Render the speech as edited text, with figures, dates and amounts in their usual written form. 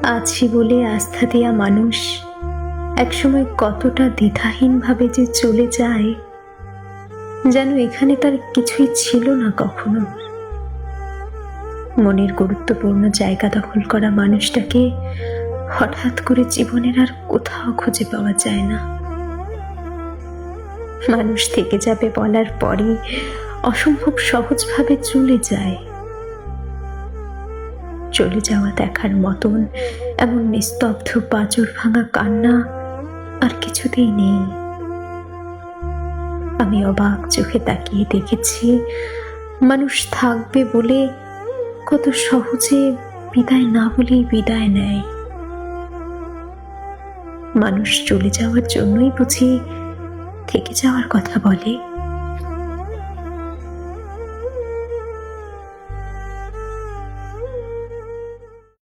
আছি বলে আস্থা দেয়া মানুষ একসময় কতটা দ্বিধাহীনভাবে যে চলে যায়, যেন এখানে তার কিছুই ছিল না কখনো। মনের গুরুত্বপূর্ণ জায়গা দখল করা মানুষটাকে হঠাৎ করে জীবনের আর কোথাও খুঁজে পাওয়া যায় না। মানুষ থেকে যাবে বলার পরই অসম্ভব সহজভাবে চলে যায়। চলে যাওয়া দেখার মতন এমন নিস্তব্ধ পাঁজর ভাঙা কান্না আর কিছুতেই নেই। আমি অবাক চোখে তাকিয়ে দেখেছি মানুষ থাকবে বলে কত সহজে বিদায় না বলেই বিদায় নেয়। মানুষ চলে যাওয়ার জন্যই বুঝি থেকে যাওয়ার কথা বলে।